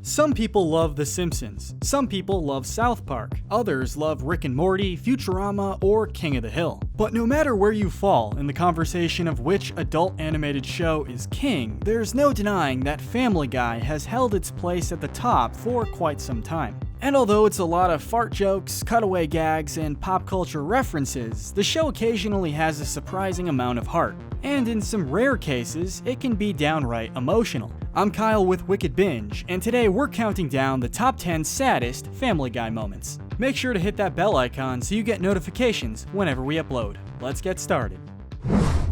Some people love The Simpsons, some people love South Park, others love Rick and Morty, Futurama, or King of the Hill. But no matter where you fall in the conversation of which adult animated show is king, there's no denying that Family Guy has held its place at the top for quite some time. And although it's a lot of fart jokes, cutaway gags, and pop culture references, the show occasionally has a surprising amount of heart. And in some rare cases, it can be downright emotional. I'm Kyle with Wicked Binge, and today we're counting down the top 10 saddest Family Guy moments. Make sure to hit that bell icon so you get notifications whenever we upload. Let's get started.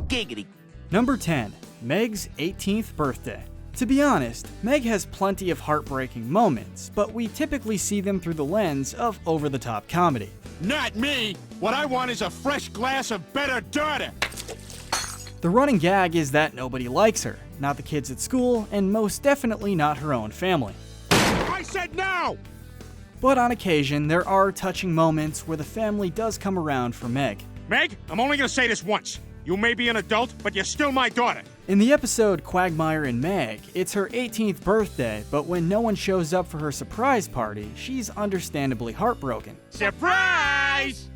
Giggity. Number 10. Meg's 18th birthday. To be honest, Meg has plenty of heartbreaking moments, but we typically see them through the lens of over-the-top comedy. Not me! What I want is a fresh glass of better daughter! The running gag is that nobody likes her, not the kids at school, and most definitely not her own family. I said no! But on occasion, there are touching moments where the family does come around for Meg. Meg, I'm only gonna say this once. You may be an adult, but you're still my daughter. In the episode Quagmire and Meg, it's her 18th birthday, but when no one shows up for her surprise party, she's understandably heartbroken. Surprise!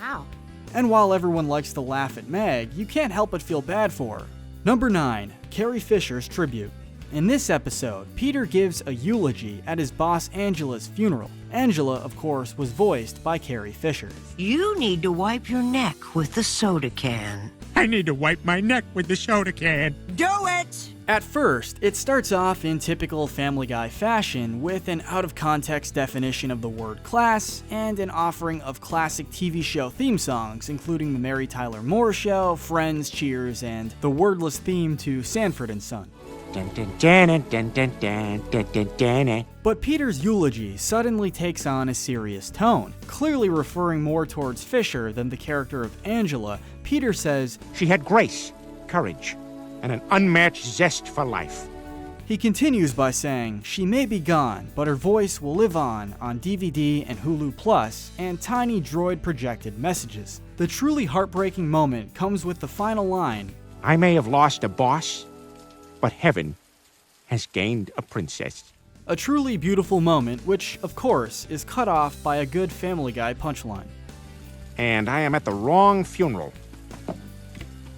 Ow. And while everyone likes to laugh at Meg, you can't help but feel bad for her. Number 9. Carrie Fisher's tribute. In this episode, Peter gives a eulogy at his boss Angela's funeral. Angela, of course, was voiced by Carrie Fisher. You need to wipe your neck with the soda can. I need to wipe my neck with the soda can. Do it! At first, it starts off in typical Family Guy fashion with an out-of-context definition of the word class and an offering of classic TV show theme songs, including The Mary Tyler Moore Show, Friends, Cheers, and the wordless theme to Sanford and Son. But Peter's eulogy suddenly takes on a serious tone. Clearly referring more towards Fisher than the character of Angela, Peter says, She had grace, courage, and an unmatched zest for life. He continues by saying, she may be gone, but her voice will live on DVD and Hulu Plus, and tiny droid projected messages. The truly heartbreaking moment comes with the final line, I may have lost a boss, but heaven has gained a princess. a truly beautiful moment, which, of course, is cut off by a good Family Guy punchline. And I am at the wrong funeral.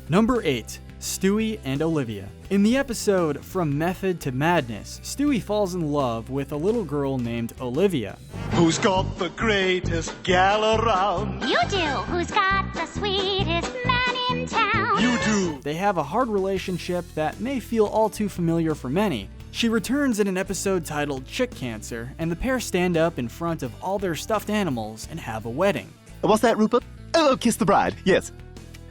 Number 8. Stewie and Olivia. In the episode From Method to Madness, Stewie falls in love with a little girl named Olivia. Who's got the greatest gal around? You do. Who's got the sweetest man in town? You do. They have a hard relationship that may feel all too familiar for many. She returns in an episode titled Chick Cancer, and the pair stand up in front of all their stuffed animals and have a wedding. What's that, Rupert? Oh, kiss the bride. Yes.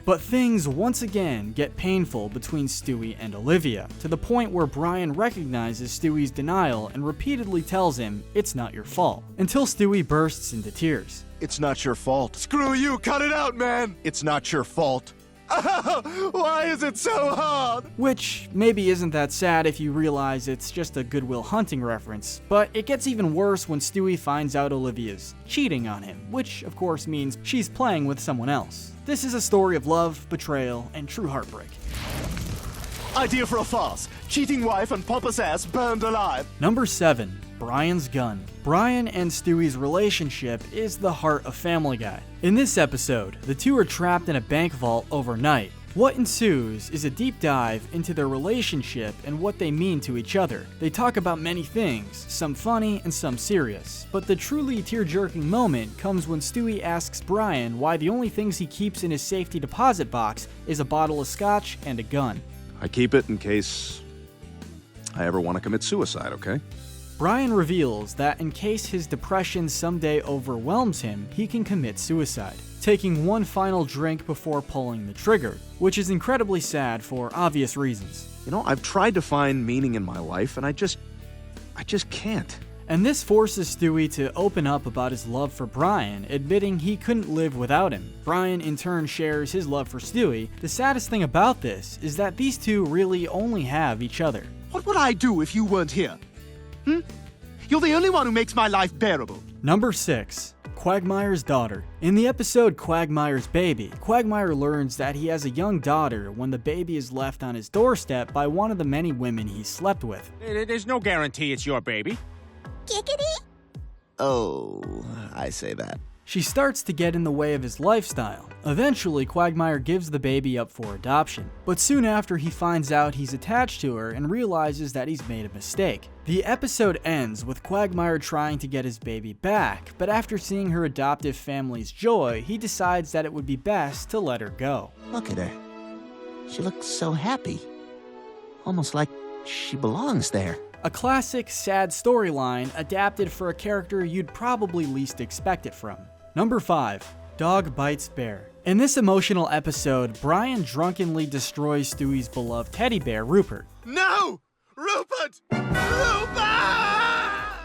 But things once again get painful between Stewie and Olivia, to the point where Brian recognizes Stewie's denial and repeatedly tells him it's not your fault, until Stewie bursts into tears. It's not your fault. Screw you. Cut it out, man. It's not your fault. Why is it so hard? Which maybe isn't that sad if you realize it's just a Good Will Hunting reference, but it gets even worse when Stewie finds out Olivia's cheating on him, which of course means she's playing with someone else. This is a story of love, betrayal, and true heartbreak. Idea for a farce. Cheating wife and pompous ass burned alive. Number 7. Brian's gun. Brian and Stewie's relationship is the heart of Family Guy. In this episode, the two are trapped in a bank vault overnight. What ensues is a deep dive into their relationship and what they mean to each other. They talk about many things, some funny and some serious, but the truly tear-jerking moment comes when Stewie asks Brian why the only things he keeps in his safety deposit box is a bottle of scotch and a gun. I keep it in case I ever want to commit suicide, okay? Brian reveals that in case his depression someday overwhelms him, he can commit suicide, taking one final drink before pulling the trigger, which is incredibly sad for obvious reasons. You know, I've tried to find meaning in my life, and I just can't. And this forces Stewie to open up about his love for Brian, admitting he couldn't live without him. Brian in turn shares his love for Stewie. The saddest thing about this is that these two really only have each other. What would I do if you weren't here? You're the only one who makes my life bearable. Number 6. Quagmire's daughter. In the episode Quagmire's Baby, Quagmire learns that he has a young daughter when the baby is left on his doorstep by one of the many women he slept with. There's no guarantee it's your baby. Giggity? Oh, I say that. She starts to get in the way of his lifestyle. Eventually, Quagmire gives the baby up for adoption, but soon after he finds out he's attached to her and realizes that he's made a mistake. The episode ends with Quagmire trying to get his baby back, but after seeing her adoptive family's joy, he decides that it would be best to let her go. Look at her. She looks so happy. Almost like she belongs there. A classic, sad storyline adapted for a character you'd probably least expect it from. Number 5. Dog Bites Bear. In this emotional episode, Brian drunkenly destroys Stewie's beloved teddy bear, Rupert. No! Rupert! Rupert!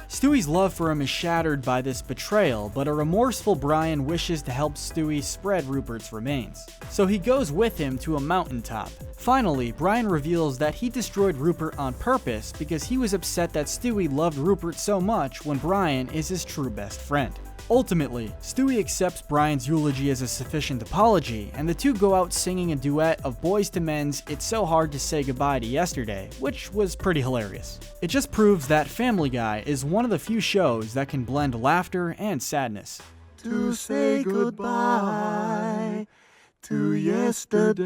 Stewie's love for him is shattered by this betrayal, but a remorseful Brian wishes to help Stewie spread Rupert's remains. So he goes with him to a mountaintop. Finally, Brian reveals that he destroyed Rupert on purpose because he was upset that Stewie loved Rupert so much when Brian is his true best friend. Ultimately, Stewie accepts Brian's eulogy as a sufficient apology, and the two go out singing a duet of Boyz II Men's It's So Hard to Say Goodbye to Yesterday, which was pretty hilarious. It just proves that Family Guy is one of the few shows that can blend laughter and sadness. To say goodbye to yesterday.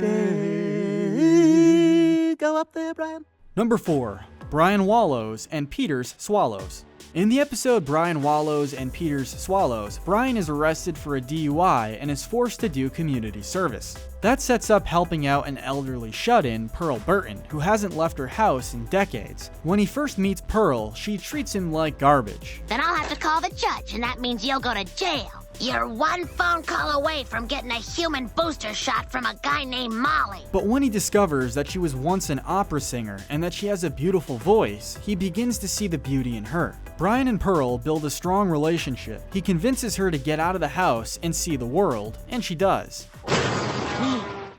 Go up there, Brian. Number 4. Brian Wallows and Peter's Swallows. In the episode Brian Wallows and Peter's Swallows, Brian is arrested for a DUI and is forced to do community service. That sets up helping out an elderly shut-in, Pearl Burton, who hasn't left her house in decades. When he first meets Pearl, she treats him like garbage. Then I'll have to call the judge, and that means you'll go to jail. You're one phone call away from getting a human booster shot from a guy named Molly. But when he discovers that she was once an opera singer and that she has a beautiful voice, he begins to see the beauty in her. Brian and Pearl build a strong relationship. He convinces her to get out of the house and see the world, and she does.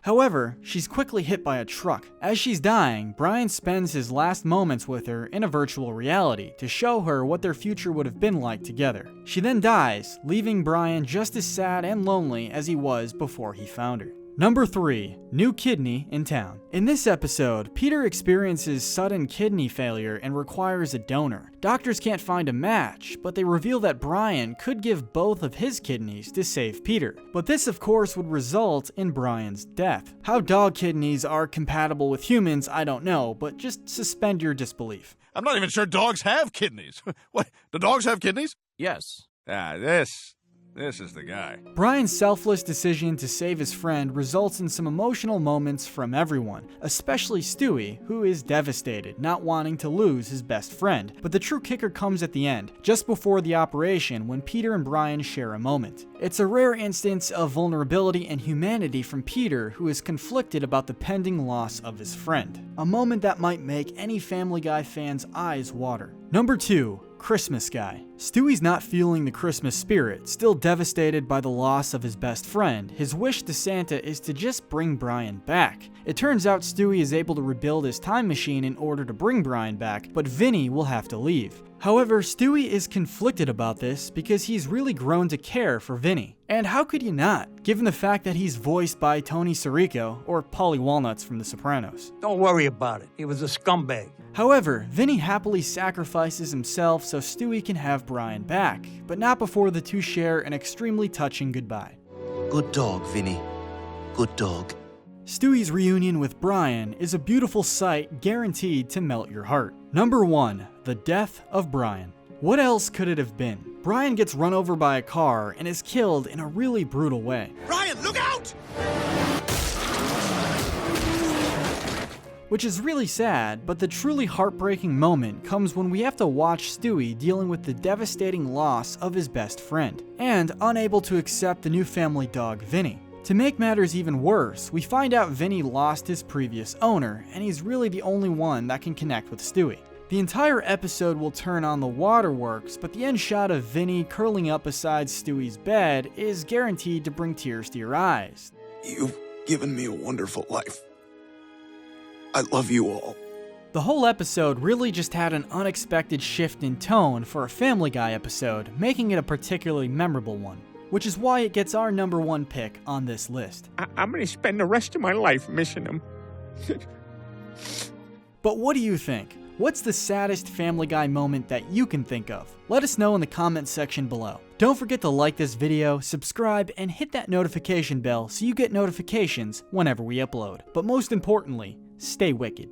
However, she's quickly hit by a truck. As she's dying, Brian spends his last moments with her in a virtual reality to show her what their future would have been like together. She then dies, leaving Brian just as sad and lonely as he was before he found her. Number 3. New kidney in town. In this episode, Peter experiences sudden kidney failure and requires a donor. Doctors can't find a match, but they reveal that Brian could give both of his kidneys to save Peter. But this, of course, would result in Brian's death. How dog kidneys are compatible with humans, I don't know, but just suspend your disbelief. I'm not even sure dogs have kidneys. What? Do dogs have kidneys? Yes. This is the guy. Brian's selfless decision to save his friend results in some emotional moments from everyone, especially Stewie, who is devastated, not wanting to lose his best friend. But the true kicker comes at the end, just before the operation, when Peter and Brian share a moment. It's a rare instance of vulnerability and humanity from Peter, who is conflicted about the pending loss of his friend. A moment that might make any Family Guy fan's eyes water. Number 2. Christmas Guy. Stewie's not feeling the Christmas spirit. Still devastated by the loss of his best friend, his wish to Santa is to just bring Brian back. It turns out Stewie is able to rebuild his time machine in order to bring Brian back, but Vinny will have to leave. However, Stewie is conflicted about this because he's really grown to care for Vinny. And how could you not, given the fact that he's voiced by Tony Sirico, or Paulie Walnuts from The Sopranos. Don't worry about it. He was a scumbag. However, Vinny happily sacrifices himself so Stewie can have Brian back, but not before the two share an extremely touching goodbye. Good dog, Vinny. Good dog. Stewie's reunion with Brian is a beautiful sight guaranteed to melt your heart. Number 1. The death of Brian. What else could it have been? Brian gets run over by a car and is killed in a really brutal way. Brian, look out! Which is really sad, but the truly heartbreaking moment comes when we have to watch Stewie dealing with the devastating loss of his best friend, and unable to accept the new family dog, Vinny. To make matters even worse, we find out Vinny lost his previous owner, and he's really the only one that can connect with Stewie. The entire episode will turn on the waterworks, but the end shot of Vinny curling up beside Stewie's bed is guaranteed to bring tears to your eyes. You've given me a wonderful life. I love you all. The whole episode really just had an unexpected shift in tone for a Family Guy episode, making it a particularly memorable one, which is why it gets our #1 pick on this list. I'm gonna spend the rest of my life missing him. But what do you think? What's the saddest Family Guy moment that you can think of? Let us know in the comments section below. Don't forget to like this video, subscribe, and hit that notification bell so you get notifications whenever we upload. But most importantly, stay wicked.